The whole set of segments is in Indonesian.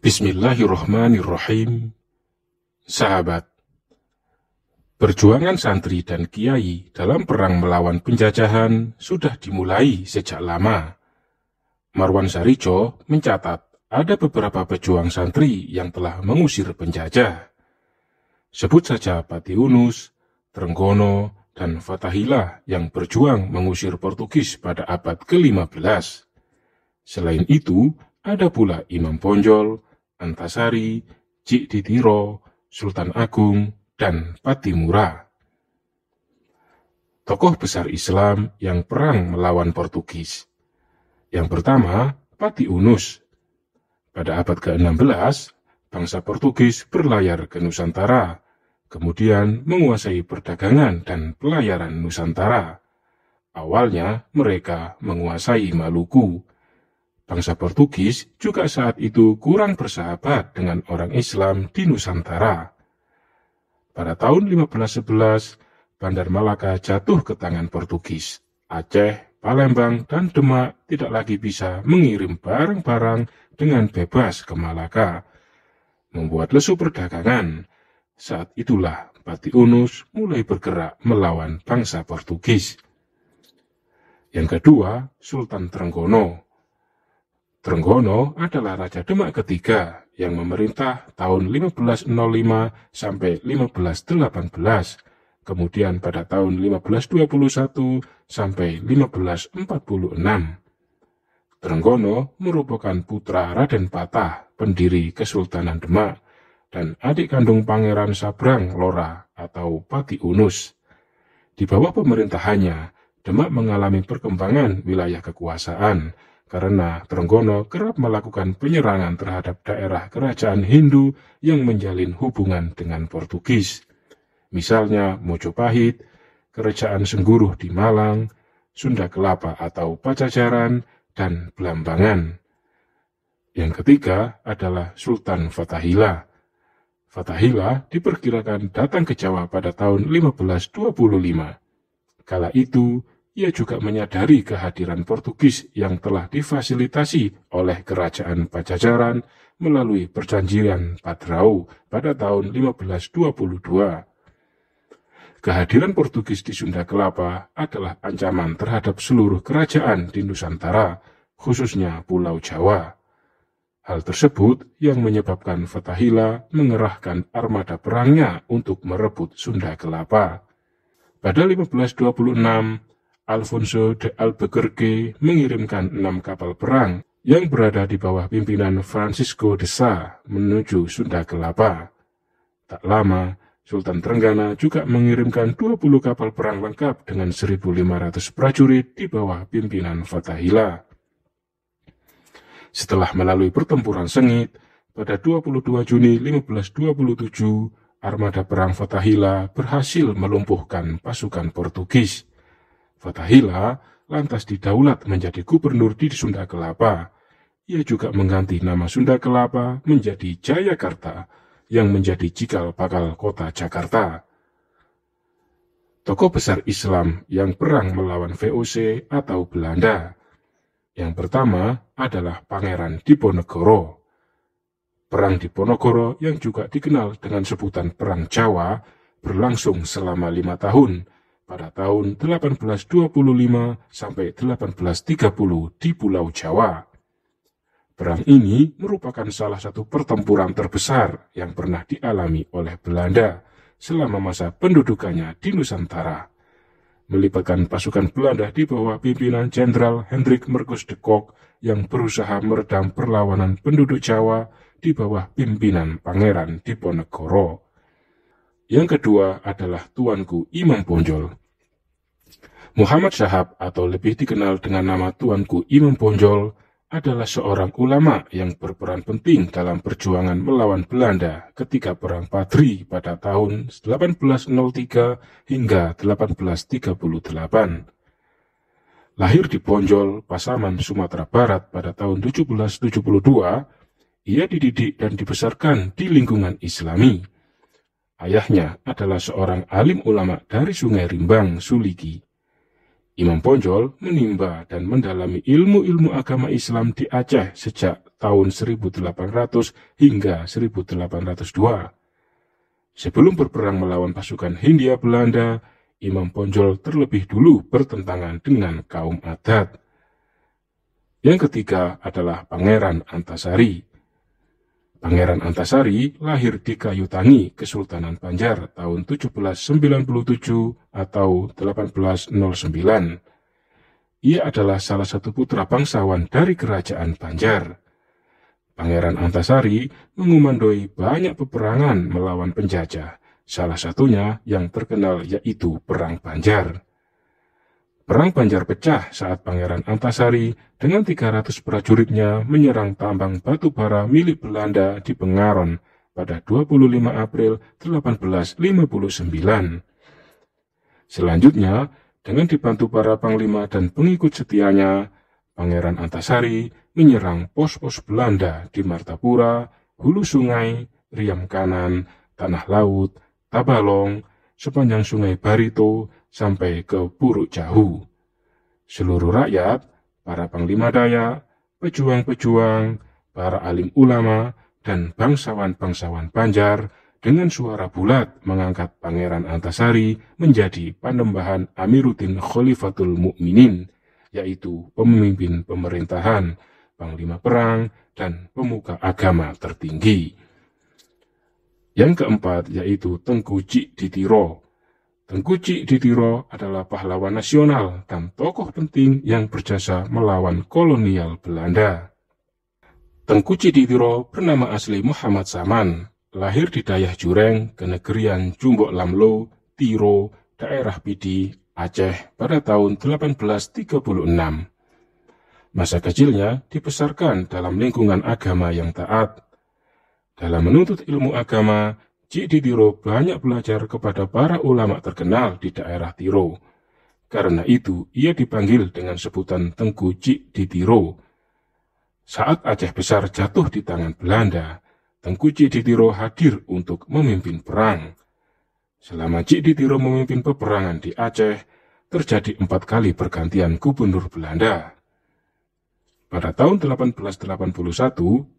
Bismillahirrahmanirrahim. Sahabat, perjuangan santri dan kiai dalam perang melawan penjajahan sudah dimulai sejak lama. Marwan Sarijo mencatat ada beberapa pejuang santri yang telah mengusir penjajah. Sebut saja Pati Unus, Trenggono, dan Fathahillah yang berjuang mengusir Portugis pada abad ke-15. Selain itu, ada pula Imam Bonjol, Antasari, Cik Ditiro, Sultan Agung, dan Patimura. Tokoh besar Islam yang perang melawan Portugis. Yang pertama, Pati Unus. Pada abad ke-16, bangsa Portugis berlayar ke Nusantara, kemudian menguasai perdagangan dan pelayaran Nusantara. Awalnya mereka menguasai Maluku. Bangsa Portugis juga saat itu kurang bersahabat dengan orang Islam di Nusantara. Pada tahun 1511, Bandar Malaka jatuh ke tangan Portugis. Aceh, Palembang, dan Demak tidak lagi bisa mengirim barang-barang dengan bebas ke Malaka, membuat lesu perdagangan. Saat itulah Pati Unus mulai bergerak melawan bangsa Portugis. Yang kedua, Sultan Trenggono. Trenggono adalah Raja Demak ketiga yang memerintah tahun 1505 sampai 1518, kemudian pada tahun 1521 sampai 1546. Trenggono merupakan putra Raden Patah, pendiri Kesultanan Demak, dan adik kandung Pangeran Sabrang Lora atau Pati Unus. Di bawah pemerintahannya, Demak mengalami perkembangan wilayah kekuasaan, karena Trenggono kerap melakukan penyerangan terhadap daerah kerajaan Hindu yang menjalin hubungan dengan Portugis. Misalnya Mojopahit, Kerajaan Sengguruh di Malang, Sunda Kelapa atau Pajajaran, dan Blambangan. Yang ketiga adalah Sultan Fathahillah. Fathahillah diperkirakan datang ke Jawa pada tahun 1525. Kala itu, ia juga menyadari kehadiran Portugis yang telah difasilitasi oleh Kerajaan Pajajaran melalui Perjanjian Padrau pada tahun 1522. Kehadiran Portugis di Sunda Kelapa adalah ancaman terhadap seluruh kerajaan di Nusantara, khususnya Pulau Jawa. Hal tersebut yang menyebabkan Fathahillah mengerahkan armada perangnya untuk merebut Sunda Kelapa. Pada 1526, Alfonso de Albuquerque mengirimkan 6 kapal perang yang berada di bawah pimpinan Francisco de Sá menuju Sunda Kelapa. Tak lama, Sultan Trenggana juga mengirimkan 20 kapal perang lengkap dengan 1.500 prajurit di bawah pimpinan Fathahillah. Setelah melalui pertempuran sengit, pada 22 Juni 1527, armada perang Fathahillah berhasil melumpuhkan pasukan Portugis. Fathahillah lantas didaulat menjadi gubernur di Sunda Kelapa. Ia juga mengganti nama Sunda Kelapa menjadi Jayakarta, yang menjadi cikal bakal kota Jakarta. Tokoh besar Islam yang perang melawan VOC atau Belanda. Yang pertama adalah Pangeran Diponegoro. Perang Diponegoro yang juga dikenal dengan sebutan Perang Jawa berlangsung selama 5 tahun, pada tahun 1825 sampai 1830 di Pulau Jawa. Perang ini merupakan salah satu pertempuran terbesar yang pernah dialami oleh Belanda selama masa pendudukannya di Nusantara. Melibatkan pasukan Belanda di bawah pimpinan Jenderal Hendrik Merkus de Kock yang berusaha meredam perlawanan penduduk Jawa di bawah pimpinan Pangeran Diponegoro. Yang kedua adalah Tuanku Imam Bonjol. Muhammad Syahab atau lebih dikenal dengan nama Tuanku Imam Bonjol adalah seorang ulama yang berperan penting dalam perjuangan melawan Belanda ketika Perang Padri pada tahun 1803 hingga 1838. Lahir di Bonjol, Pasaman, Sumatera Barat pada tahun 1772, ia dididik dan dibesarkan di lingkungan Islami. Ayahnya adalah seorang alim ulama dari Sungai Rimbang, Suligi. Imam Bonjol menimba dan mendalami ilmu-ilmu agama Islam di Aceh sejak tahun 1800 hingga 1802. Sebelum berperang melawan pasukan Hindia Belanda, Imam Bonjol terlebih dulu bertentangan dengan kaum adat. Yang ketiga adalah Pangeran Antasari. Pangeran Antasari lahir di Kayutangi, Kesultanan Banjar tahun 1797 atau 1809. Ia adalah salah satu putra bangsawan dari Kerajaan Banjar. Pangeran Antasari mengumandoi banyak peperangan melawan penjajah, salah satunya yang terkenal yaitu Perang Banjar. Perang Banjar pecah saat Pangeran Antasari dengan 300 prajuritnya menyerang tambang batu bara milik Belanda di Pengaron pada 25 April 1859. Selanjutnya, dengan dibantu para panglima dan pengikut setianya, Pangeran Antasari menyerang pos-pos Belanda di Martapura, Hulu Sungai, Riam Kanan, Tanah Laut, Tabalong, sepanjang Sungai Barito, sampai ke Puruk Jahu. Seluruh rakyat, para panglima Dayak, pejuang-pejuang, para alim ulama, dan bangsawan-bangsawan Banjar dengan suara bulat mengangkat Pangeran Antasari menjadi Panembahan Amiruddin Khalifatul Mukminin, yaitu pemimpin pemerintahan, panglima perang, dan pemuka agama tertinggi. Yang keempat yaitu Tengku Cik Ditiro. Tengku Cik Ditiro adalah pahlawan nasional dan tokoh penting yang berjasa melawan kolonial Belanda. Tengku Cik Ditiro bernama asli Muhammad Saman, lahir di Dayah Jureng, Kenegerian Jumbok Lamlo, Tiro, daerah Pidi, Aceh pada tahun 1836. Masa kecilnya dibesarkan dalam lingkungan agama yang taat. Dalam menuntut ilmu agama, Cik Ditiro banyak belajar kepada para ulama terkenal di daerah Tiro. Karena itu, ia dipanggil dengan sebutan Tengku Cik Ditiro. Saat Aceh Besar jatuh di tangan Belanda, Tengku Cik Ditiro hadir untuk memimpin perang. Selama Cik Ditiro memimpin peperangan di Aceh, terjadi 4 kali pergantian gubernur Belanda. Pada tahun 1881,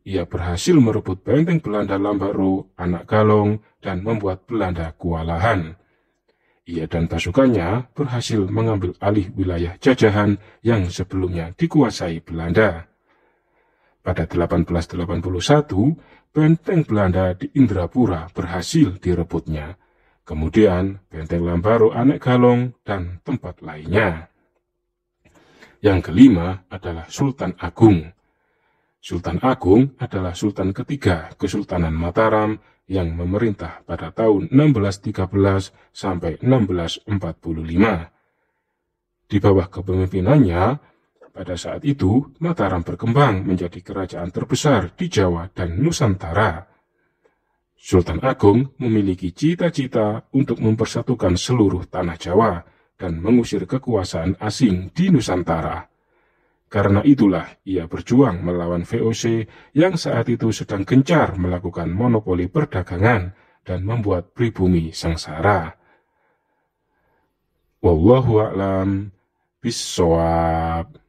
ia berhasil merebut benteng Belanda Lambaro, Anak Galong, dan membuat Belanda kewalahan. Ia dan pasukannya berhasil mengambil alih wilayah jajahan yang sebelumnya dikuasai Belanda. Pada 1881, benteng Belanda di Indrapura berhasil direbutnya. Kemudian benteng Lambaro, Anak Galong, dan tempat lainnya. Yang kelima adalah Sultan Agung. Sultan Agung adalah sultan ketiga Kesultanan Mataram yang memerintah pada tahun 1613 sampai 1645. Di bawah kepemimpinannya, pada saat itu Mataram berkembang menjadi kerajaan terbesar di Jawa dan Nusantara. Sultan Agung memiliki cita-cita untuk mempersatukan seluruh tanah Jawa dan mengusir kekuasaan asing di Nusantara. Karena itulah ia berjuang melawan VOC yang saat itu sedang gencar melakukan monopoli perdagangan dan membuat pribumi sengsara. Wallahu a'lam bishawab.